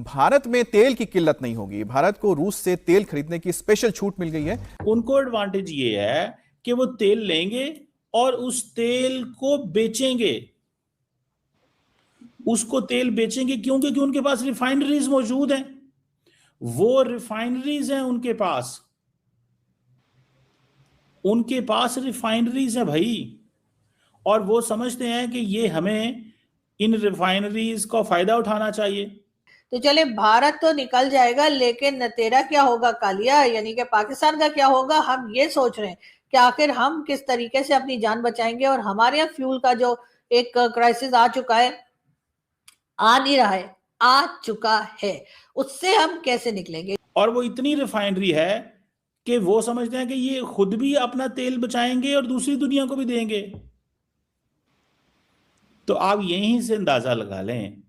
भारत में तेल की किल्लत नहीं होगी, भारत को रूस से तेल खरीदने की स्पेशल छूट मिल गई है। उनको एडवांटेज ये है कि वो तेल लेंगे और उस तेल को बेचेंगे, उसको तेल बेचेंगे क्यों? क्योंकि उनके पास रिफाइनरीज मौजूद हैं, वो रिफाइनरीज हैं उनके पास रिफाइनरीज है भाई, और वो समझते हैं कि ये हमें इन रिफाइनरीज का फायदा उठाना चाहिए। तो चले, भारत तो निकल जाएगा, लेकिन तेरा क्या होगा कालिया, यानी कि पाकिस्तान का क्या होगा? हम ये सोच रहे हैं कि आखिर हम किस तरीके से अपनी जान बचाएंगे, और हमारे यहाँ फ्यूल का जो एक क्राइसिस आ चुका है, आ नहीं रहा है, आ चुका है, उससे हम कैसे निकलेंगे? और वो इतनी रिफाइनरी है कि वो समझते हैं कि ये खुद भी अपना तेल बचाएंगे और दूसरी दुनिया को भी देंगे। तो आप यहीं से अंदाजा लगा लें।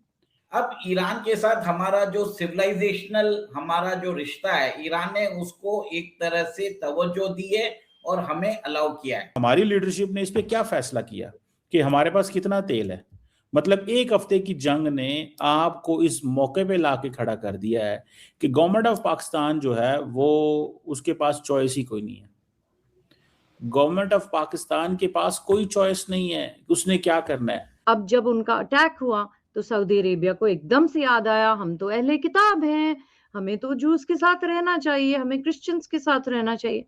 अब ईरान के साथ हमारा जो सिविलाइजेशनल हमारा जो रिश्ता है, ईरान ने उसको एक तरह से तवज्जो दी है और हमें अलाउ किया है। हमारी लीडरशिप ने इस पे क्या फैसला किया कि हमारे पास कितना तेल है? मतलब एक हफ्ते की जंग ने आपको इस मौके पे लाके खड़ा कर दिया है कि गवर्नमेंट ऑफ पाकिस्तान जो है वो उसके पास चॉइस ही कोई नहीं है। गवर्नमेंट ऑफ पाकिस्तान के पास कोई चॉइस नहीं है, उसने क्या करना है। अब जब उनका अटैक हुआ तो सऊदी अरेबिया को एकदम से याद आया, हम तो अहले किताब हैं, हमें तो जूस के साथ रहना चाहिए, हमें क्रिश्चियंस के साथ रहना चाहिए।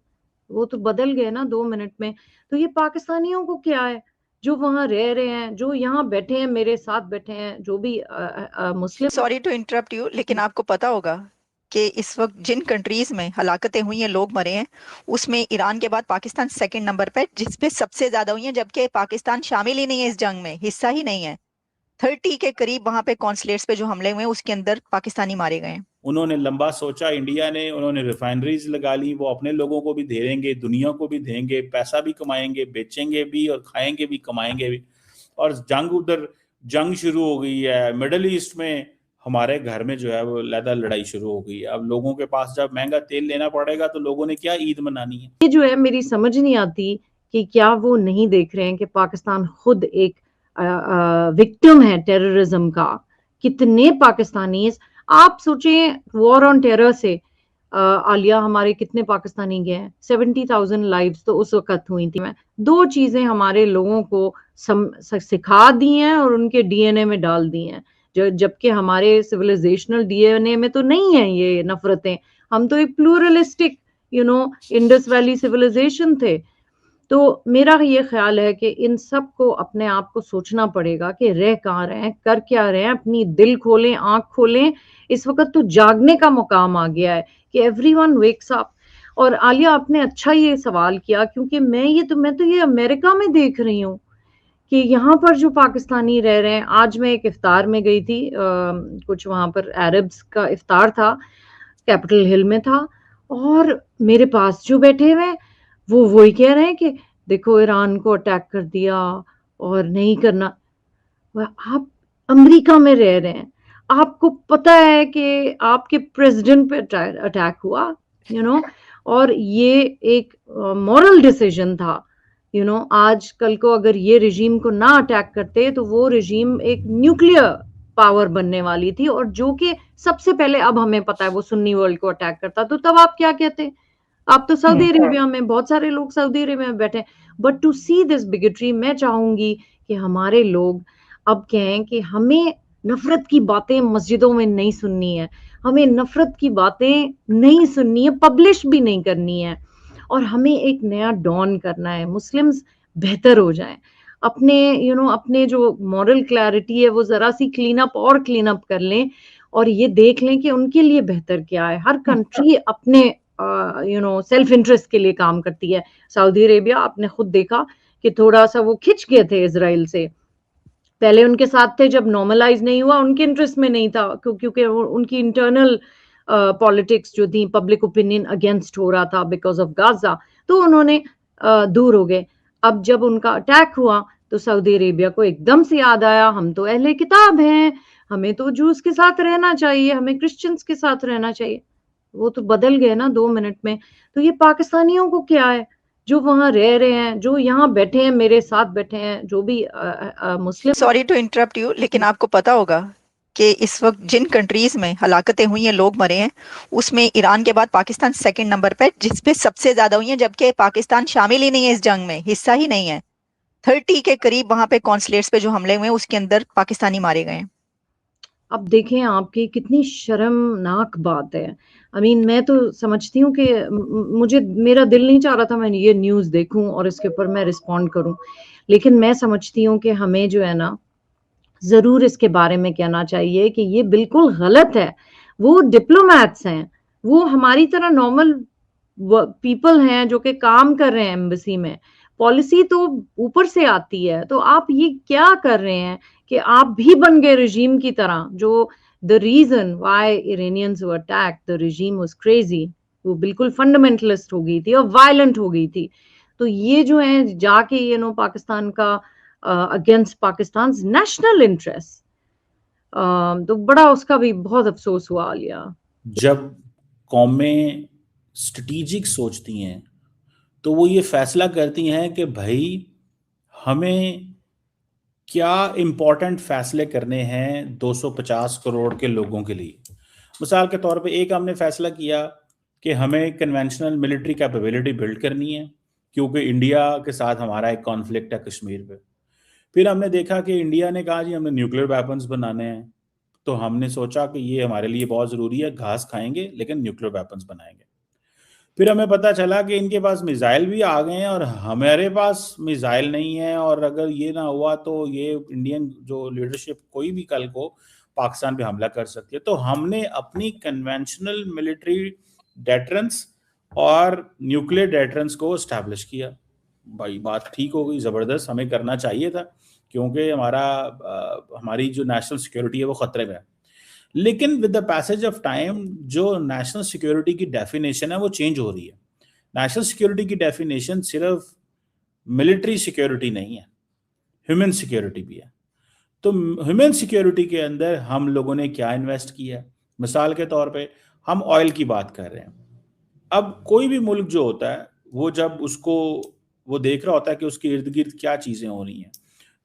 वो तो बदल गए ना 2 मिनट में। तो ये पाकिस्तानियों को क्या है, जो वहां रह रहे हैं, जो यहाँ बैठे हैं, मेरे साथ बैठे हैं, जो भी मुस्लिम। सॉरी टू इंटरप्ट यू, लेकिन आपको पता होगा कि इस वक्त जिन कंट्रीज में हलाकतें हुई हैं, लोग मरे हैं, उसमें ईरान के बाद पाकिस्तान सेकंड नंबर पे, जिसपे सबसे ज्यादा हुई हैं, जबकि पाकिस्तान शामिल ही नहीं है इस जंग में, हिस्सा ही नहीं है। 30 के करीब वहां पे कॉन्सुलेट्स पे जो हमले हुए हैं, उसके अंदर पाकिस्तानी मारे गए हैं। उन्होंने लंबा सोचा इंडिया ने, उन्होंने रिफाइनरीज लगा ली, वो अपने लोगों को भी दे देंगे, दुनिया को भी देंगे, पैसा भी कमाएंगे, बेचेंगे भी और खाएंगे भी, कमाएंगे भी। और जंग शुरू हो गई है मिडल ईस्ट में, हमारे घर में जो है वो लैदा लड़ाई शुरू हो गई है। अब लोगों के पास जब महंगा तेल लेना पड़ेगा तो लोगों ने क्या ईद मनानी है? ये जो है मेरी समझ नहीं आती कि क्या वो नहीं देख रहे हैं कि पाकिस्तान खुद एक विक्टिम है टेररिज्म का। कितने पाकिस्तानी, आप सोचें, वॉर ऑन टेरर से आलिया हमारे कितने पाकिस्तानी गए हैं? 70,000 लाइव्स तो उस वक्त हुई थी। मैं 2 चीजें हमारे लोगों को सिखा दी हैं और उनके डीएनए में डाल दी हैं, जबकि हमारे सिविलाइजेशनल डीएनए में तो नहीं है ये नफरतें। हम तो एक प्लूरलिस्टिक इंडस वैली सिविलाइजेशन थे। तो मेरा ये ख्याल है कि इन सब को अपने आप को सोचना पड़ेगा कि रह कहाँ रहे हैं, कर क्या रहे हैं, अपनी दिल खोलें, आंख खोलें। इस वक्त तो जागने का मुकाम आ गया है कि एवरीवन वेक्स अप। और आलिया, आपने अच्छा ये सवाल किया, क्योंकि मैं तो ये अमेरिका में देख रही हूँ कि यहाँ पर जो पाकिस्तानी रह रहे हैं। आज मैं एक इफ्तार में गई थी, कुछ वहां पर अरब्स का इफ्तार था, कैपिटल हिल में था, और मेरे पास जो बैठे हुए हैं वो वही कह रहे हैं कि देखो ईरान को अटैक कर दिया और नहीं करना। आप अमेरिका में रह रहे हैं, आपको पता है कि आपके प्रेसिडेंट पे अटैक हुआ, और ये एक मॉरल डिसीजन था। आज कल को अगर ये रिजीम को ना अटैक करते तो वो रिजीम एक न्यूक्लियर पावर बनने वाली थी, और जो कि सबसे पहले, अब हमें पता है, वो सुन्नी वर्ल्ड को अटैक करता। तो तब आप क्या कहते? आप तो सऊदी अरेबिया में, बहुत सारे लोग सऊदी अरेबिया में बैठे। But to see this bigotry, मैं चाहूंगी कि हमारे लोग अब कहें कि हमें नफरत की बातें मस्जिदों में नहीं सुननी है, हमें नफरत की बातें नहीं सुननी है, पब्लिश भी नहीं करनी है, और हमें एक नया डॉन करना है। मुस्लिम्स बेहतर हो जाएं, अपने अपने जो मॉरल क्लैरिटी है वो जरा सी क्लीन अप कर लें, और ये देख लें कि उनके लिए बेहतर क्या है। हर कंट्री अपने सेल्फ इंटरेस्ट के लिए काम करती है। सऊदी अरेबिया, आपने खुद देखा कि थोड़ा सा वो खिंच गए थे इजराइल से, पहले उनके साथ थे, जब नॉर्मलाइज नहीं हुआ उनके इंटरेस्ट में नहीं था, क्योंकि उनकी इंटरनल पॉलिटिक्स जो थी, पब्लिक ओपिनियन अगेंस्ट हो रहा था बिकॉज ऑफ गाजा, तो उन्होंने दूर हो गए। अब जब उनका अटैक हुआ तो सऊदी अरेबिया को एकदम से याद आया, हम तो अहले किताब हैं, हमें तो जूस के साथ रहना चाहिए, हमें क्रिश्चियंस के साथ रहना चाहिए। वो तो बदल गए ना 2 मिनट में। तो ये पाकिस्तानियों को क्या है, जो वहां रह रहे हैं, जो यहाँ बैठे हैं, मेरे साथ बैठे हैं, जो भी मुस्लिम। सॉरी टू इंटरप्ट यू, लेकिन आपको पता होगा कि इस वक्त जिन कंट्रीज में हलाकतें हुई हैं, लोग मरे हैं, उसमें ईरान के बाद पाकिस्तान सेकंड नंबर पे, जिसपे सबसे ज्यादा हुई हैं, जबकि पाकिस्तान शामिल ही नहीं है इस जंग में, हिस्सा ही नहीं है। 30 के करीब वहां पे कॉन्सुलेट्स पे जो हमले हुए हैं, उसके अंदर पाकिस्तानी मारे गए हैं। अब देखें आपकी कितनी शर्मनाक बात है। मैं तो समझती हूँ कि मुझे, मेरा दिल नहीं चाह रहा था मैं ये न्यूज़ देखूं और इसके ऊपर मैं रिस्पॉन्ड करूं, लेकिन मैं समझती हूँ कि हमें जो है ना, जरूर इसके बारे में कहना चाहिए कि ये बिल्कुल गलत है। वो डिप्लोमैट्स हैं, वो हमारी तरह नॉर्मल पीपल हैं जो कि काम कर रहे हैं एम्बेसी में। पॉलिसी तो ऊपर से आती है, तो आप ये क्या कर रहे हैं कि आप भी बन गए रजीम की तरह। जो the reason why Iranians were attack, the regime was crazy, वो बिल्कुल फंडामेंटलिस्ट हो गई थी और वायलेंट हो गई थी। तो ये जो है जाके पाकिस्तान का अगेंस्ट पाकिस्तान नेशनल इंटरेस्ट, तो बड़ा उसका भी बहुत अफसोस हुआ आलिया। जब कौमें स्ट्रेटेजिक सोचती हैं तो वो ये फैसला करती हैं कि भाई हमें क्या इम्पोर्टेंट फैसले करने हैं 250 करोड़ के लोगों के लिए। मिसाल के तौर पे एक हमने फैसला किया कि हमें कन्वेंशनल मिलिट्री कैपेबिलिटी बिल्ड करनी है, क्योंकि इंडिया के साथ हमारा एक कॉन्फ्लिक्ट है कश्मीर पे। फिर हमने देखा कि इंडिया ने कहा जी हमें न्यूक्लियर वेपन्स बनाने हैं, तो हमने सोचा कि ये हमारे लिए बहुत ज़रूरी है, घास खाएंगे लेकिन न्यूक्लियर वेपन्स बनाएंगे। फिर हमें पता चला कि इनके पास मिसाइल भी आ गए हैं और हमारे पास मिसाइल नहीं है, और अगर ये ना हुआ तो ये इंडियन जो लीडरशिप कोई भी कल को पाकिस्तान पे हमला कर सकती है। तो हमने अपनी कन्वेंशनल मिलिट्री डेटरेंस और न्यूक्लियर डेटरेंस को एस्टैब्लिश किया। भाई बात ठीक हो गई, ज़बरदस्त, हमें करना चाहिए था, क्योंकि हमारी जो नेशनल सिक्योरिटी है वो ख़तरे में है। लेकिन with the passage of time जो नेशनल सिक्योरिटी की डेफिनेशन है वो चेंज हो रही है। नेशनल सिक्योरिटी की डेफिनेशन सिर्फ मिलिट्री सिक्योरिटी नहीं है, ह्यूमन सिक्योरिटी भी है। तो ह्यूमन सिक्योरिटी के अंदर हम लोगों ने क्या इन्वेस्ट किया है? मिसाल के तौर पे हम ऑयल की बात कर रहे हैं। अब कोई भी मुल्क जो होता है वो जब वो देख रहा होता है कि उसके इर्द गिर्द क्या चीज़ें हो रही हैं,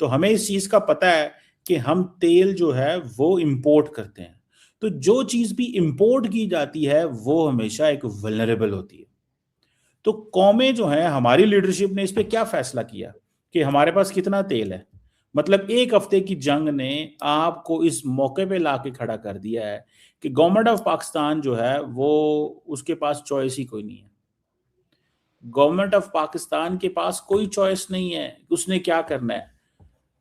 तो हमें इस चीज़ का पता है कि हम तेल जो है वो इंपोर्ट करते हैं। तो जो चीज़ भी इंपोर्ट की जाती है वो हमेशा एक वल्नरेबल होती है। तो कौमें जो हैं, हमारी लीडरशिप ने इस पे क्या फैसला किया कि हमारे पास कितना तेल है। मतलब एक हफ्ते की जंग ने आपको इस मौके पे लाके खड़ा कर दिया है कि गवर्नमेंट ऑफ पाकिस्तान जो है वो, उसके पास चॉइस ही कोई नहीं है। गवर्नमेंट ऑफ पाकिस्तान के पास कोई चॉइस नहीं है, उसने क्या करना है।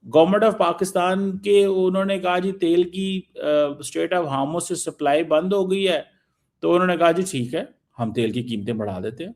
गवर्नमेंट ऑफ पाकिस्तान के उन्होंने कहा जी तेल की स्टेट ऑफ हार्मोस से सप्लाई बंद हो गई है, तो उन्होंने कहा जी ठीक है हम तेल की कीमतें बढ़ा देते हैं।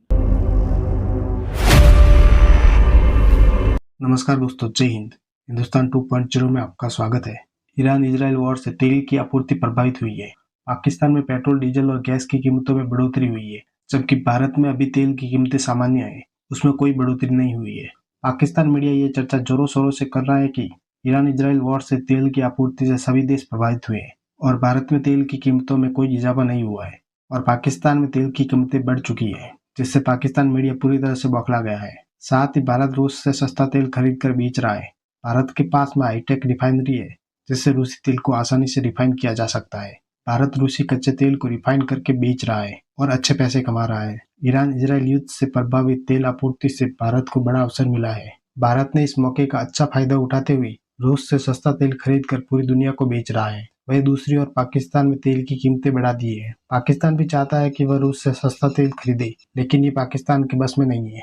नमस्कार दोस्तों, जय हिंद। हिंदुस्तान 2.0 में आपका स्वागत है। ईरान इजराइल वॉर से तेल की आपूर्ति प्रभावित हुई है। पाकिस्तान में पेट्रोल, डीजल और गैस की कीमतों में बढ़ोतरी हुई है, जबकि भारत में अभी तेल की कीमतें सामान्य है, उसमें कोई बढ़ोतरी नहीं हुई है। पाकिस्तान मीडिया ये चर्चा जोरों शोरों से कर रहा है कि ईरान इजराइल वॉर से तेल की आपूर्ति से सभी देश प्रभावित हुए हैं और भारत में तेल की कीमतों में कोई इजाफा नहीं हुआ है और पाकिस्तान में तेल की कीमतें बढ़ चुकी है, जिससे पाकिस्तान मीडिया पूरी तरह से बौखला गया है। साथ ही भारत रूस से सस्ता तेल खरीद कर बेच रहा है। भारत के पास में हाईटेक रिफाइनरी है, जिससे रूसी तेल को आसानी से रिफाइन किया जा सकता है। भारत रूसी कच्चे तेल को रिफाइन करके बेच रहा है और अच्छे पैसे कमा रहा है। ईरान इजराइल युद्ध से प्रभावित तेल आपूर्ति से भारत को बड़ा अवसर मिला है। भारत ने इस मौके का अच्छा फायदा उठाते हुए रूस से सस्ता तेल खरीद कर पूरी दुनिया को बेच रहा है। वहीं दूसरी ओर पाकिस्तान में तेल की कीमतें बढ़ा दी है। पाकिस्तान भी चाहता है कि वह रूस से सस्ता तेल खरीदे, लेकिन ये पाकिस्तान के बस में नहीं है।